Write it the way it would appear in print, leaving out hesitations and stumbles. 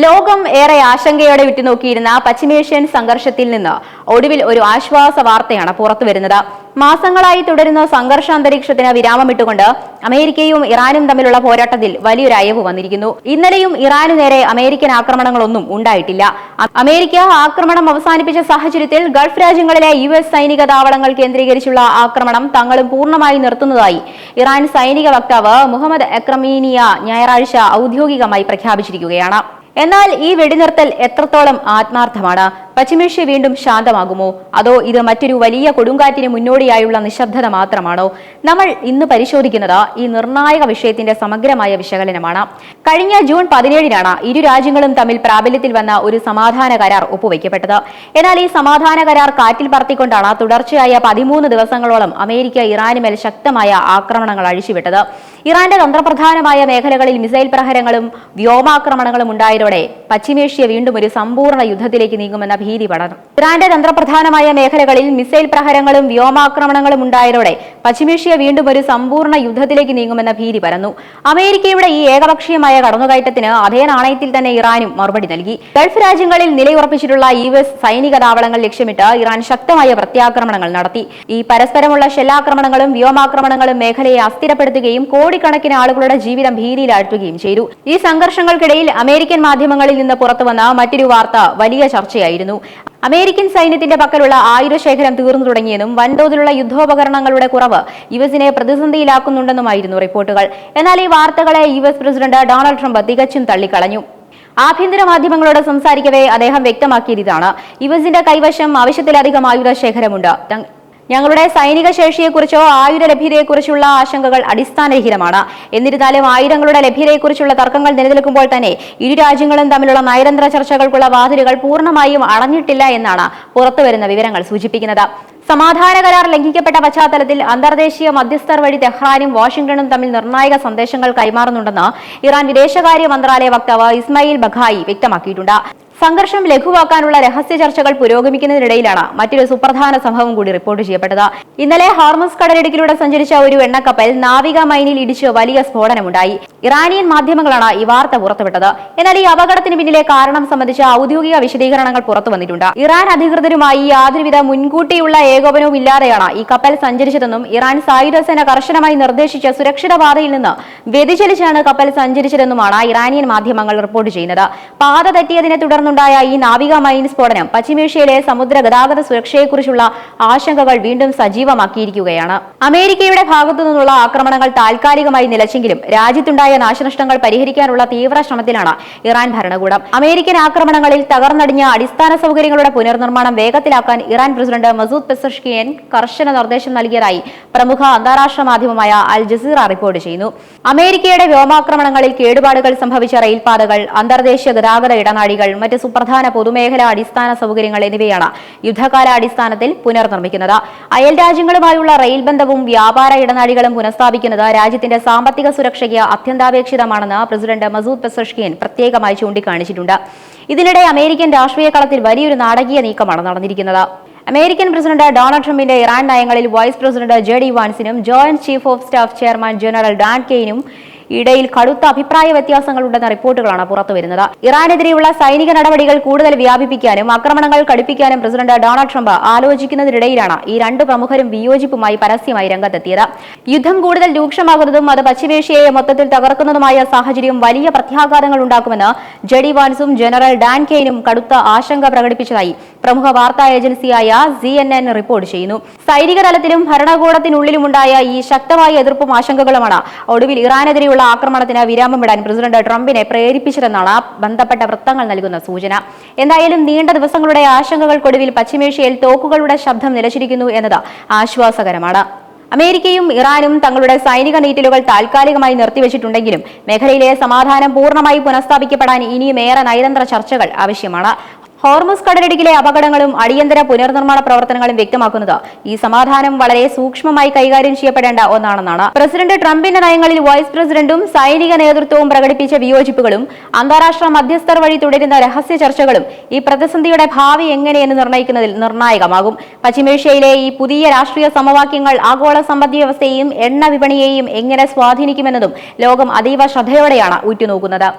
ലോകം ഏറെ ആശങ്കയോടെ ഉറ്റുനോക്കിയിരുന്ന പശ്ചിമേഷ്യൻ സംഘർഷത്തിൽ നിന്ന് ഒടുവിൽ ഒരു ആശ്വാസ വാർത്തയാണ് പുറത്തുവരുന്നത്. മാസങ്ങളായി തുടരുന്ന സംഘർഷാന്തരീക്ഷത്തിന് വിരാമമിട്ടുകൊണ്ട് അമേരിക്കയും ഇറാനും തമ്മിലുള്ള പോരാട്ടത്തിൽ വലിയൊരു അയവ് വന്നിരിക്കുന്നു. ഇന്നലെയും ഇറാനു നേരെ അമേരിക്കൻ ആക്രമണങ്ങളൊന്നും ഉണ്ടായിട്ടില്ല. അമേരിക്ക ആക്രമണം അവസാനിപ്പിച്ച സാഹചര്യത്തിൽ ഗൾഫ് രാജ്യങ്ങളിലെ US സൈനിക താവളങ്ങൾ കേന്ദ്രീകരിച്ചുള്ള ആക്രമണം തങ്ങളും പൂർണ്ണമായി നിർത്തുന്നതായി ഇറാൻ സൈനിക വക്താവ് മുഹമ്മദ് എക്രമീനിയ ഞായറാഴ്ച ഔദ്യോഗികമായി പ്രഖ്യാപിച്ചിരിക്കുകയാണ്. എന്നാൽ ഈ വെടിനിർത്തൽ എത്രത്തോളം ആത്മാർത്ഥമാണ്? പശ്ചിമേഷ്യ വീണ്ടും ശാന്തമാകുമോ? അതോ ഇത് മറ്റൊരു വലിയ കൊടുങ്കാറ്റിന് മുന്നോടിയായുള്ള നിശബ്ദത മാത്രമാണോ? നമ്മൾ ഇന്ന് പരിശോധിക്കുന്നത് ഈ നിർണായക വിഷയത്തിന്റെ സമഗ്രമായ വിശകലനമാണ്. കഴിഞ്ഞ ജൂൺ 17-നാണ് ഇരു രാജ്യങ്ങളും തമ്മിൽ പ്രാബല്യത്തിൽ വന്ന ഒരു സമാധാന കരാർ ഒപ്പുവെക്കപ്പെട്ടത്. എന്നാൽ ഈ സമാധാന കരാർ കാറ്റിൽ പറത്തിക്കൊണ്ടാണ് തുടർച്ചയായ 13 ദിവസങ്ങളോളം അമേരിക്ക ഇറാനുമേൽ ശക്തമായ ആക്രമണങ്ങൾ അഴിച്ചുവിട്ടത്. ഇറാന്റെ തന്ത്രപ്രധാനമായ മേഖലകളിൽ മിസൈൽ പ്രഹരങ്ങളും വ്യോമാക്രമണങ്ങളും ഉണ്ടായതോടെ പശ്ചിമേഷ്യ വീണ്ടും ഒരു സമ്പൂർണ്ണ യുദ്ധത്തിലേക്ക് നീങ്ങുമെന്ന ഭീതി പടർന്നു. ഇറാന്റെ തന്ത്രപ്രധാനമായ മേഖലകളിൽ മിസൈൽ പ്രഹരങ്ങളും വ്യോമാക്രമണങ്ങളും ഉണ്ടായതോടെ പശ്ചിമേഷ്യ വീണ്ടും ഒരു സമ്പൂർണ്ണ യുദ്ധത്തിലേക്ക് നീങ്ങുമെന്ന ഭീതി പരന്നു. അമേരിക്കയുടെ ഈ ഏകപക്ഷീയമായ കടന്നുകയറ്റത്തിന് അതേ നാണയത്തിൽ തന്നെ ഇറാനും മറുപടി നൽകി. ഗൾഫ് രാജ്യങ്ങളിൽ നിലയുറപ്പിച്ചിട്ടുള്ള US സൈനിക താവളങ്ങൾ ലക്ഷ്യമിട്ട് ഇറാൻ ശക്തമായ പ്രത്യാക്രമണങ്ങൾ നടത്തി. ഈ പരസ്പരമുള്ള ഷെല്ലാക്രമണങ്ങളും വ്യോമാക്രമണങ്ങളും മേഖലയെ അസ്ഥിരപ്പെടുത്തുകയും കോടിക്കണക്കിന് ആളുകളുടെ ജീവിതം ഭീതിയിലാഴ്ത്തുകയും ചെയ്തു. ഈ സംഘർഷങ്ങൾക്കിടയിൽ അമേരിക്കൻ മാധ്യമങ്ങളിൽ നിന്ന് പുറത്തുവന്ന മറ്റൊരു വാർത്ത വലിയ ചർച്ചയായിരുന്നു. അമേരിക്കൻ സൈന്യത്തിന്റെ പക്കലുള്ള ആയുധശേഖരം തീർന്നു തുടങ്ങിയെന്നും വൻതോതിലുള്ള യുദ്ധോപകരണങ്ങളുടെ കുറവ് US-നെ പ്രതിസന്ധിയിലാക്കുന്നുണ്ടെന്നുമായിരുന്നു റിപ്പോർട്ടുകൾ. എന്നാൽ ഈ വാർത്തകളെ US പ്രസിഡന്റ് ഡൊണാൾഡ് ട്രംപ് തികച്ചും തള്ളിക്കളഞ്ഞു. ആഭ്യന്തര മാധ്യമങ്ങളോട് സംസാരിക്കവേ അദ്ദേഹം വ്യക്തമാക്കിയത് ഇതാണ്: US-ന്റെ കൈവശം ആവശ്യത്തിലധികം ആയുധശേഖരമുണ്ട്. ഞങ്ങളുടെ സൈനിക ശേഷിയെക്കുറിച്ചോ ആയുധ ലഭ്യതയെക്കുറിച്ചുള്ള ആശങ്കകൾ അടിസ്ഥാനരഹിതമാണ്. എന്നിരുന്നാലും ആയുധങ്ങളുടെ ലഭ്യതയെക്കുറിച്ചുള്ള തർക്കങ്ങൾ നിലനിൽക്കുമ്പോൾ തന്നെ ഇരു രാജ്യങ്ങളും തമ്മിലുള്ള നയതന്ത്ര ചർച്ചകൾക്കുള്ള വാതിലുകൾ പൂർണ്ണമായും അടഞ്ഞിട്ടില്ല എന്നാണ് പുറത്തുവരുന്ന വിവരങ്ങൾ സൂചിപ്പിക്കുന്നത്. സമാധാന കരാർ ലംഘിക്കപ്പെട്ട പശ്ചാത്തലത്തിൽ അന്തർദേശീയ മധ്യസ്ഥർ വഴി തെഹ്റാനും വാഷിംഗ്ടണും തമ്മിൽ നിർണായക സന്ദേശങ്ങൾ കൈമാറുന്നുണ്ടെന്ന് ഇറാൻ വിദേശകാര്യ മന്ത്രാലയ വക്താവ് ഇസ്മായിൽ ബഖായി വ്യക്തമാക്കിയിട്ടുണ്ട്. സംഘർഷം ലഘുവാക്കാനുള്ള രഹസ്യ ചർച്ചകൾ പുരോഗമിക്കുന്നതിനിടയിലാണ് മറ്റൊരു സുപ്രധാന സംഭവം കൂടി റിപ്പോർട്ട് ചെയ്യപ്പെട്ടത്. ഇന്നലെ ഹോർമുസ് കടലിടുക്കിലൂടെ സഞ്ചരിച്ച ഒരു എണ്ണക്കപ്പൽ നാവിക മൈനിൽ ഇടിച്ച് വലിയ സ്ഫോടനമുണ്ടായി. ഇറാനിയൻ മാധ്യമങ്ങളാണ് ഈ വാർത്ത പുറത്തുവിട്ടത്. എന്നാൽ ഈ അപകടത്തിന് പിന്നിലെ കാരണം സംബന്ധിച്ച ഔദ്യോഗിക വിശദീകരണങ്ങൾ പുറത്തു വന്നിട്ടുണ്ട്. ഇറാൻ അധികൃതരുമായി യാതൊരുവിധ മുൻകൂട്ടിയുള്ള ഏകോപനവും ഇല്ലാതെയാണ് ഈ കപ്പൽ സഞ്ചരിച്ചതെന്നും ഇറാൻ സായുധസേന കർശനമായി നിർദ്ദേശിച്ച സുരക്ഷിത പാതയിൽ നിന്ന് വ്യതിചലിച്ചാണ് കപ്പൽ സഞ്ചരിച്ചതെന്നുമാണ് ഇറാനിയൻ മാധ്യമങ്ങൾ റിപ്പോർട്ട് ചെയ്യുന്നത്. പാത തെറ്റിയതിനെ തുടർന്നുണ്ടായ ഈ നാവിക മൈൻ സ്ഫോടനം പശ്ചിമേഷ്യയിലെ സമുദ്ര ഗതാഗത സുരക്ഷയെക്കുറിച്ചുള്ള ആശങ്കകൾ വീണ്ടും സജീവമാക്കിയിരിക്കുകയാണ്. അമേരിക്കയുടെ ഭാഗത്തു നിന്നുള്ള ആക്രമണങ്ങൾ താൽക്കാലികമായി നിലച്ചെങ്കിലും രാജ്യത്തുണ്ടായ നാശനഷ്ടങ്ങൾ പരിഹരിക്കാനുള്ള തീവ്ര ശ്രമത്തിലാണ് ഇറാൻ ഭരണകൂടം. അമേരിക്കൻ ആക്രമണങ്ങളിൽ തകർന്നടിഞ്ഞ അടിസ്ഥാന സൗകര്യങ്ങളുടെ പുനർനിർമ്മാണം വേഗത്തിലാക്കാൻ ഇറാൻ പ്രസിഡന്റ് മസൂദ് പെസഷ്കിയൻ കർശന നിർദ്ദേശം നൽകിയതായി പ്രമുഖ അന്താരാഷ്ട്ര മാധ്യമമായ അൽ ജസീറ റിപ്പോർട്ട് ചെയ്യുന്നു. അമേരിക്കയുടെ വ്യോമാക്രമണങ്ങളിൽ കേടുപാടുകൾ സംഭവിച്ച റെയിൽപാതകൾ, അന്തർദേശീയ ഗതാഗത ഇടനാഴികൾ, മറ്റ് സുപ്രധാന പൊതുമേഖലാ അടിസ്ഥാന സൗകര്യങ്ങൾ എന്നിവയാണ് യുദ്ധകാലാടിസ്ഥാനത്തിൽ പുനർനിർമ്മിക്കുന്നത്. അയൽ രാജ്യങ്ങളുമായുള്ള റെയിൽ ബന്ധവും വ്യാപാര ഇടനാഴികളും പുനഃസ്ഥാപിക്കുന്നത് രാജ്യത്തിന്റെ സാമ്പത്തിക സുരക്ഷയ്ക്ക് അത്യന്താപേക്ഷിതമാണെന്ന് പ്രസിഡന്റ് മസൂദ് പെസഷ്കിയൻ പ്രത്യേകമായി ചൂണ്ടിക്കാണിച്ചിട്ടുണ്ട്. ഇതിനിടെ അമേരിക്കൻ രാഷ്ട്രീയ കളത്തിൽ വലിയൊരു നാടകീയ നീക്കമാണ് നടന്നിരിക്കുന്നത്. അമേരിക്കൻ പ്രസിഡന്റ് ഡൊണാൾഡ് ട്രംപിന്റെ ഇറാൻ നയങ്ങളിൽ വൈസ് പ്രസിഡന്റ് JD വാൻസിനും joint chief of staff chairman general Dan കെയ്നും ഇടയിൽ കടുത്ത അഭിപ്രായ വ്യത്യാസങ്ങളുണ്ടെന്ന റിപ്പോർട്ടുകളാണ് പുറത്തുവരുന്നത്. ഇറാനെതിരെയുള്ള സൈനിക നടപടികൾ കൂടുതൽ വ്യാപിപ്പിക്കാനും ആക്രമണങ്ങൾ കടുപ്പിക്കാനും പ്രസിഡന്റ് ഡൊണാൾഡ് ട്രംപ് ആലോചിക്കുന്നതിനിടയിലാണ് ഈ രണ്ട് പ്രമുഖരും വിയോജിപ്പുമായി പരസ്യമായി രംഗത്തെത്തിയത്. യുദ്ധം കൂടുതൽ രൂക്ഷമാകുന്നതും അത് പശ്ചിമേഷ്യയെ മൊത്തത്തിൽ തകർക്കുന്നതുമായ സാഹചര്യം വലിയ പ്രത്യാഘാതങ്ങൾ ഉണ്ടാക്കുമെന്ന് JD വാൻസും ജനറൽ ഡാൻ കെയ്നും കടുത്ത ആശങ്ക പ്രകടിപ്പിച്ചതായി പ്രമുഖ വാർത്താ ഏജൻസിയായ CNN റിപ്പോർട്ട് ചെയ്യുന്നു. സൈനിക തലത്തിലും ഭരണകൂടത്തിനുള്ളിലുമുണ്ടായ ഈ ശക്തമായ എതിർപ്പും ആശങ്കകളുമാണ് ഒടുവിൽ ഇറാനെതിരെയുള്ള ആക്രമണത്തിന് വിരാമമിടാൻ പ്രസിഡന്റ് ട്രംപിനെ പ്രേരിപ്പിച്ചതെന്നാണ് ബന്ധപ്പെട്ട വൃത്തങ്ങൾ നൽകുന്ന സൂചന. എന്തായാലും നീണ്ട ദിവസങ്ങളുടെ ആശങ്കകൾക്കൊടുവിൽ പശ്ചിമേഷ്യയിൽ തോക്കുകളുടെ ശബ്ദം നിലച്ചിരിക്കുന്നു എന്നത് ആശ്വാസകരമാണ്. അമേരിക്കയും ഇറാനും തങ്ങളുടെ സൈനിക നീറ്റലുകൾ താൽക്കാലികമായി നിർത്തിവെച്ചിട്ടുണ്ടെങ്കിലും മേഖലയിലെ സമാധാനം പൂർണ്ണമായി പുനഃസ്ഥാപിക്കപ്പെടാൻ ഇനിയും ഏറെ നയതന്ത്ര ചർച്ചകൾ ആവശ്യമാണ്. ഹോർമുസ് കടലിടുക്കിലെ അപകടങ്ങളും അടിയന്തര പുനർനിർമ്മാണ പ്രവർത്തനങ്ങളും വ്യക്തമാക്കുന്നത് ഈ സമാധാനം വളരെ സൂക്ഷ്മമായി കൈകാര്യം ചെയ്യപ്പെടേണ്ട ഒന്നാണെന്നാണ്. പ്രസിഡന്റ് ട്രംപിന്റെ നയങ്ങളിൽ വൈസ് പ്രസിഡന്റും സൈനിക നേതൃത്വവും പ്രകടിപ്പിച്ച വിയോജിപ്പുകളും അന്താരാഷ്ട്ര മധ്യസ്ഥർ വഴി തുടരുന്ന രഹസ്യ ചർച്ചകളും ഈ പ്രതിസന്ധിയുടെ ഭാവി എങ്ങനെയെന്ന് നിർണ്ണയിക്കുന്നതിൽ നിർണായകമാകും. പശ്ചിമേഷ്യയിലെ ഈ പുതിയ രാഷ്ട്രീയ സമവാക്യങ്ങൾ ആഗോള സമ്പദ്വ്യവസ്ഥയെയും എണ്ണ വിപണിയെയും എങ്ങനെ സ്വാധീനിക്കുമെന്നതും ലോകം അതീവ ശ്രദ്ധയോടെയാണ് ഉറ്റുനോക്കുന്നത്.